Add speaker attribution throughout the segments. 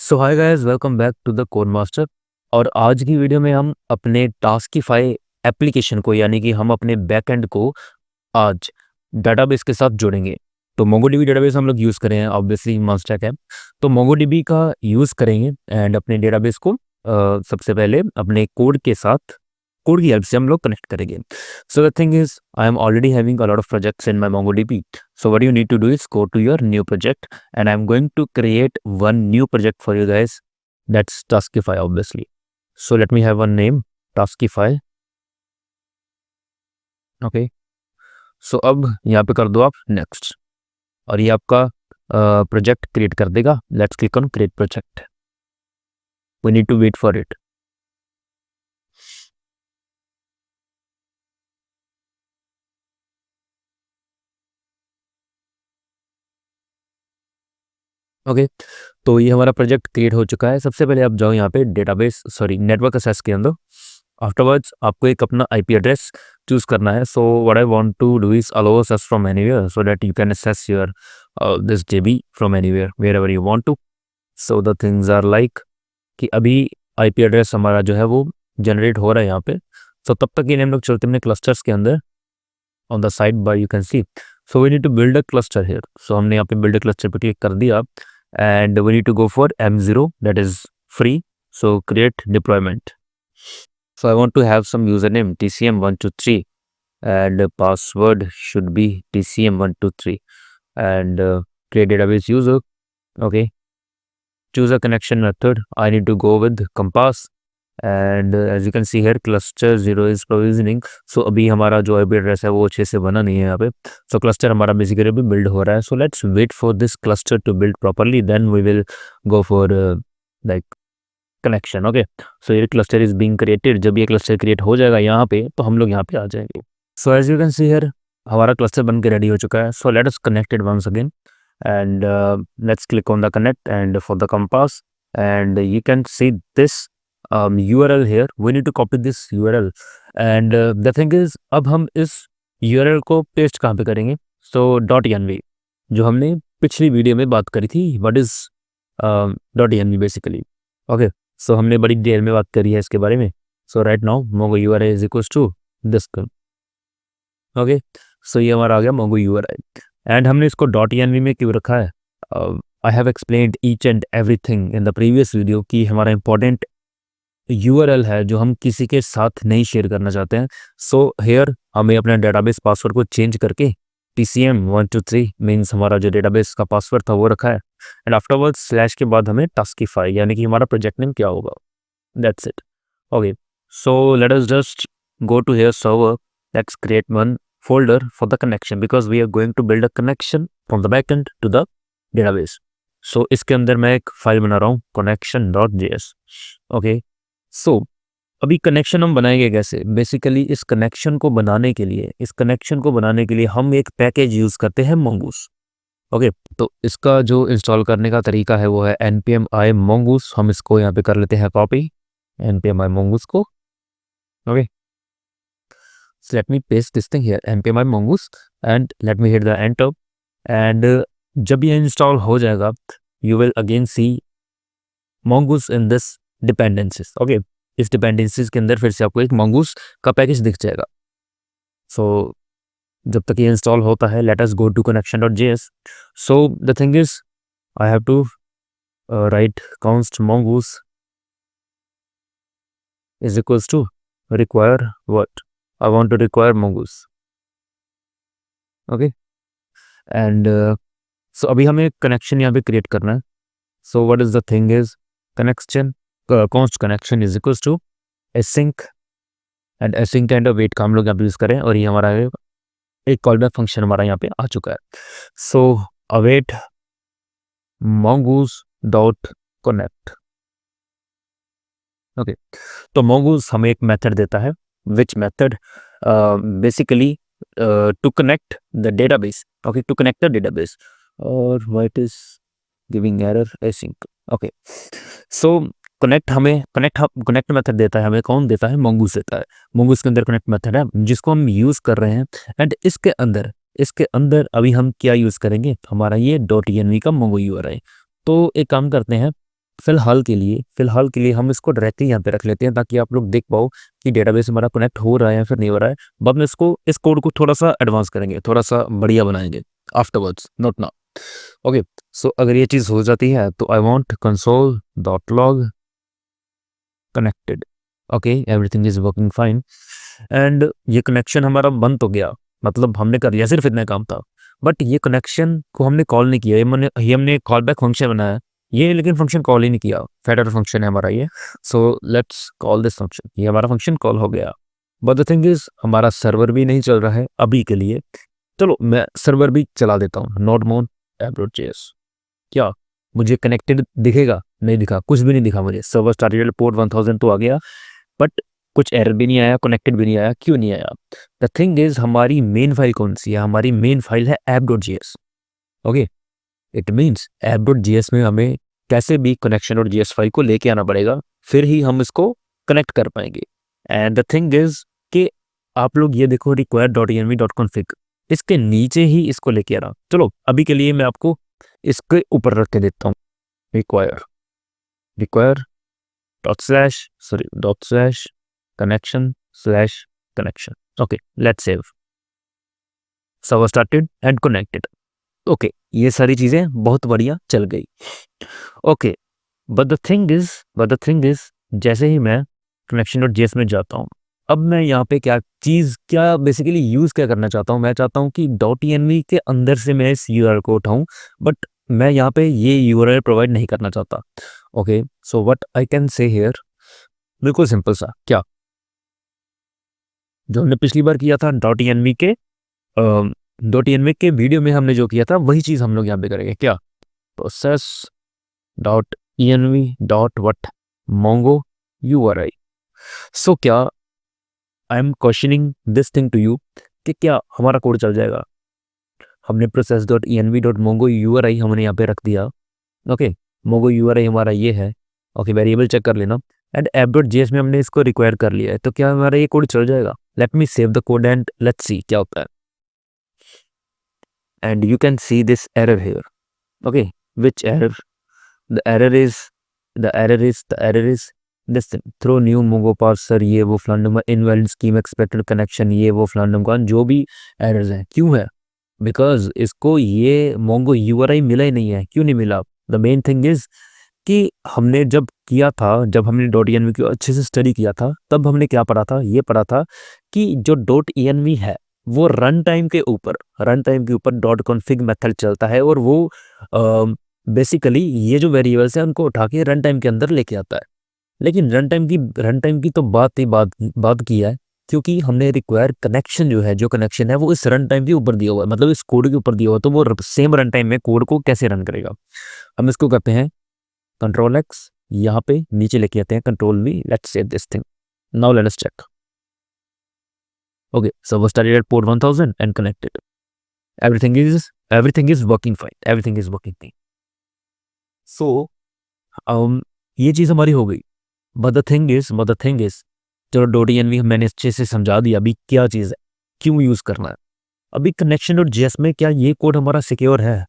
Speaker 1: So hi guys, welcome back to the code master. और आज की वीडियो में हम अपने टास्कीफाई एप्लीकेशन को यानी कि हम अपने बैकएंड को आज डेटाबेस के साथ जोड़ेंगे। तो मोंगोडीबी डेटाबेस हम लोग यूज़ करें हैं, ऑब्वियसली मस्टैक है। तो मोंगोडीबी का यूज़ करेंगे एंड अपने डेटाबेस को सबसे पहले अपने कोड के साथ कोड की हेल्प से हम लोग कनेक्ट करेंगे। सो the thing is I am already having a lot of projects in my MongoDB. So what you need to do is go to your new project and I'm going to create one new project for you guys. That's Taskify obviously. So let me have one name, Taskify. Okay. So अब यहाँ पे कर दो आप next और ये आपका project create कर देगा. Let's click on create project. We need to wait for it. Okay तो ये हमारा प्रोजेक्ट क्रिएट हो चुका है। सबसे पहले आप जाओ यहाँ पे डेटाबेस नेटवर्क असेस के अंदर। आफ्टरवर्ड्स आपको एक अपना आईपी एड्रेस चूज करना है। So what I want to do is allow access from anywhere so that you can access your this JB from anywhere wherever you want to. So the things are like कि अभी IP address हमारा जो है वो generate हो रहा है यहाँ पे। सो तब तक ये हम लोग चलते हैं क्लस्टर्स के अंदर। On the side bar you can see so we need to build a cluster here. So हमने यहाँ पे बिल्ड अ क्लस्टर पे क्लिक कर दिया and we need to go for M0, that is free. So create deployment. So I want to have some username TCM123 and password should be TCM123 and create database user. Okay, choose a connection method. I need to go with Compass and as you can see here cluster 0 is provisioning. So अभी हमारा जो IP address है वो अच्छे से बना नहीं है यहाँ पे। So cluster हमारा बेसिकली अभी बिल्ड हो रहा है। So let's wait for this cluster to build properly, then we will go for like connection. Okay, so ये cluster is being created. जब ये cluster create हो जाएगा यहाँ पे तो हम लोग यहाँ पे आ जाएंगे। So as you can see here हमारा cluster बन के रेडी हो चुका है। So let us connect it once again and let's click on the connect and for the compass and you can see this URL here. We need to copy this URL and the thing is अब हम इस URL को paste कहाँ पे करेंगे। So .env जो हमने पिछली वीडियो में बात करी थी, what is .env basically. Okay, so हमने बड़ी डिटेल में बात करी है इसके बारे में। So right now mongo URI is equals to this. Okay, so ये हमारा आ गया mongo URI and हमने इसको .env में क्यों रखा है। I have explained each and everything in the previous video कि हमारा important URL है जो हम किसी के साथ नहीं शेयर करना चाहते हैं। सो हेयर हमें अपना डेटाबेस पासवर्ड को चेंज करके TCM123 मीन्स हमारा जो डेटाबेस का पासवर्ड था वो रखा है एंड आफ्टरवर्ड स्लैश के बाद हमें टास्कीफाई यानी कि हमारा प्रोजेक्ट नेम क्या होगा। That's it. Okay, so let us just go to here server. Let's create one folder for the connection because we are going to build a connection from the backend to the database. So इसके अंदर मैं एक file बना रहा हूँ connection.js। Okay, सो अभी connection हम बनाएंगे कैसे। बेसिकली इस कनेक्शन को बनाने के लिए हम एक पैकेज यूज़ करते हैं mongoose। ओके, तो इसका जो इंस्टॉल करने का तरीका है वो है npm i mongoose। हम इसको यहाँ पे कर लेते हैं कॉपी npm i mongoose को। Okay, so let me paste this thing here npm i mongoose and let me hit the enter and जब ये इंस्टॉल हो जाएगा you will again see mongoose in this dependencies. Okay, इस dependencies के अंदर फिर से आपको एक mongoose का पैकेज दिख जाएगा। सो जब तक ये इंस्टॉल होता है let us go to connection.js। So the thing is I have to write const mongoose is equals to require what I want to require mongoose। Okay, and so अभी हमें कनेक्शन यहाँ पे क्रिएट करना है। So what is the thing is connection const connection is equals to async and async and wait का हम लोग यहाँ पे यूज़ करें और ये हमारा एक कॉल बैक फंक्शन हमारा यहाँ पे आ चुका है। So await mongoose dot connect. Okay, तो mongoose हमें एक मेथड देता है which method basically to connect the database. Okay, to connect the database और what is giving error async। Okay, so connect method देता है हमें। कौन देता है? mongoose देता है। mongoose के अंदर कनेक्ट मेथड है जिसको हम यूज़ कर रहे हैं एंड इसके अंदर अभी हम क्या यूज़ करेंगे, हमारा ये .env का mongo URI। तो एक काम करते हैं, फिलहाल के लिए हम इसको डायरेक्टली यहाँ पे रख लेते हैं ताकि आप लोग देख पाओ कि डेटाबेस हमारा कनेक्ट हो रहा है या फिर नहीं हो रहा है। बाद में इस कोड को थोड़ा सा एडवांस करेंगे, थोड़ा सा बढ़िया बनाएंगे आफ्टरवर्ड्स, नॉट नाउ। ओके, सो अगर ये चीज़ हो जाती है तो I want console dot log connected. Okay, everything is working fine. And ये कनेक्शन हमारा बन तो गया, मतलब हमने कर लिया, सिर्फ इतना काम था। बट ये कनेक्शन को हमने कॉल नहीं किया, ये हमने कॉल बैक फंक्शन बनाया ये, लेकिन फंक्शन कॉल ही नहीं किया। फेडर फंक्शन है हमारा ये। So let's call this function. ये हमारा फंक्शन कॉल हो गया, बट द थिंग इज हमारा सर्वर भी नहीं चल रहा है अभी के लिए। चलो मैं सर्वर भी चला देता हूँ, नोड मोन app.js। क्या मुझे कनेक्टेड दिखेगा? नहीं दिखा, कुछ भी नहीं दिखा मुझे। सर्वर स्टार्टेड पोर्ट 1000 तो आ गया, बट कुछ एरर भी नहीं आया, कनेक्टेड भी नहीं आया। क्यों नहीं आया? द थिंग इज हमारी मेन फाइल कौन सी है? हमारी मेन फाइल है app.js। Okay, it means app.js में हमें कैसे भी कनेक्शन और js फाइल को लेके आना पड़ेगा, फिर ही हम इसको कनेक्ट कर पाएंगे। एंड द थिंग इज कि आप लोग ये देखो require.env.config, इसके नीचे ही इसको लेके आना। चलो अभी के लिए मैं आपको इसके ऊपर रख के देता हूँ। require connection. Okay, let's save. Server started and connected. Okay, ये सारी चीज़ें बहुत बढ़िया चल गई। Okay, but the thing is जैसे ही मैं कनेक्शन डॉट जेएस में जाता हूँ, अब मैं यहाँ पे क्या बेसिकली यूज़ क्या करना चाहता हूँ? मैं चाहता हूँ कि .env के अंदर से मैं इस यूआरएल को उठाऊँ, बट मैं यहाँ पे ये यूआरएल प्रोवाइड नहीं करना चाहता। Okay, so what I can say here, बिल्कुल सिंपल सा, क्या जो हमने पिछली बार किया था .env के वीडियो में हमने जो किया था वही चीज़ हम लोग यहाँ पे करेंगे। क्या? Process dot env dot what mongo URI। So क्या I am questioning this thing to you कि क्या हमारा कोड चल जाएगा? हमने process dot env dot mongo URI हमने यहाँ पे रख दिया। ओके, mongo URI हमारा ये है। ओके, वेरिएबल चेक कर लेना। एंड app.js में हमने इसको रिक्वायर कर लिया है, तो क्या हमारा ये कोड चल जाएगा? Let me save the code and let's see क्या होता है। And you can see this error here. Okay, which error? the error is the error is this thing, throw new mongo parser, ये वो फलाना, invalid scheme expected connection, ये वो फलाना, जो भी एरर्स हैं। क्यों है? बिकॉज इसको ये mongo URI मिला ही नहीं है। क्यों नहीं मिला? द मेन थिंग इज कि हमने जब किया था, जब हमने .env को अच्छे से स्टडी किया था, तब हमने क्या पढ़ा था? ये पढ़ा था कि जो .env है वो रन टाइम के ऊपर .config मेथड चलता है, और वो बेसिकली ये जो वेरिएबल्स हैं उनको उठा के रन टाइम के अंदर लेके आता है। लेकिन रन टाइम की तो बात की है, क्योंकि हमने रिक्वायर कनेक्शन जो कनेक्शन है वो इस रन टाइम के ऊपर दिया हुआ है, मतलब इस कोड के ऊपर दिया हुआ है। तो वो सेम रन टाइम में कोड को कैसे रन करेगा? हम इसको करते हैं Ctrl+X, यहाँ पे नीचे लेके आते हैं Ctrl+V। Let's save this thing. Now let us check. Okay, server started at port 1000 and connected. everything is working fine। So ये चीज़ हमारी हो गई। बट द थिंग इज चलो .env मैंने अच्छे से समझा दिया अभी क्या चीज़ है, क्यों यूज़ करना है। अभी कनेक्शन और जेएस में क्या ये कोड हमारा सिक्योर है?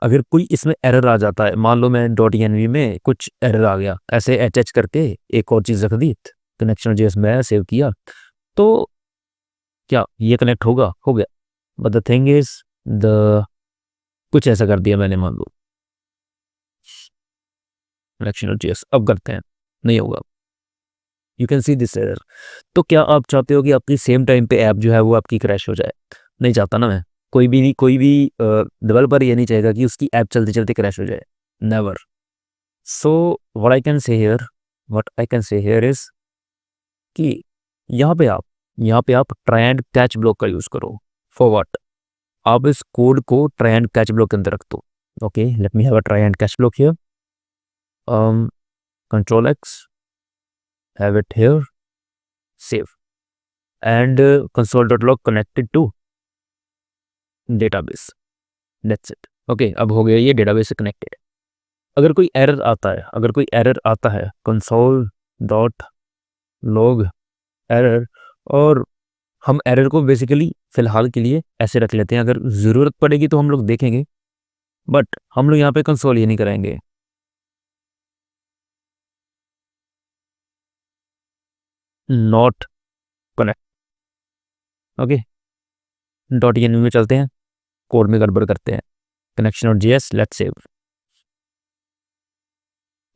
Speaker 1: अगर कोई इसमें एरर आ जाता है, मान लो मैं .env में कुछ एरर आ गया, ऐसे एच करके एक और चीज़ रख दी, कनेक्शन जेएस में सेव किया, तो क्या ये कनेक्ट होगा? हो गया। बट द थिंग इज कुछ ऐसा कर दिया मैंने, मान लो कनेक्शन जेएस, अब करते हैं, नहीं होगा। You can see this error. तो क्या आप चाहते हो कि आपकी सेम टाइम पे ऐप जो है वो आपकी क्रैश हो जाए? नहीं चाहता ना मैं। कोई भी डेवलपर ये नहीं चाहेगा कि उसकी ऐप चलते चलते क्रैश हो जाए, never. So what I can say here is कि यहाँ पे आप ट्राई एंड कैच ब्लॉक का यूज़ करो। For what? आप इस कोड को ट्राई एंड कैच ब्लॉक के अंदर रख दो। Okay, let me have a try and catch block here. Ctrl+X, have it here, save, and console.log connected to database। That's it। Okay, अब हो गया ये डेटाबेस से कनेक्टेड। अगर कोई एरर आता है console.log एरर, और हम एरर को बेसिकली फ़िलहाल के लिए ऐसे रख लेते हैं, अगर ज़रूरत पड़ेगी तो हम लोग देखेंगे, बट हम लोग यहाँ पे कंसोल ये नहीं कराएंगे। Not connect. ओके, .env में चलते हैं, कोड में गड़बड़ करते हैं, connection.js, let's save.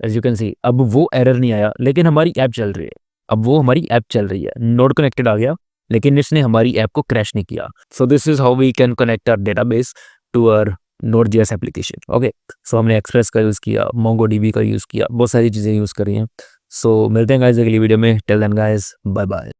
Speaker 1: As you can see अब वो एरर नहीं आया, लेकिन हमारी ऐप चल रही है। अब वो हमारी ऐप चल रही है, नोड कनेक्टेड आ गया, लेकिन इसने हमारी ऐप को क्रैश नहीं किया। So this is how we can connect our database to our Node.js application. Okay, so हमने एक्सप्रेस का यूज़ किया, MongoDB का यूज़ किया, बहुत सारी चीज़ें यूज़ करी हैं। सो मिलते हैं गाइस अगली वीडियो में। Till then guys, bye bye.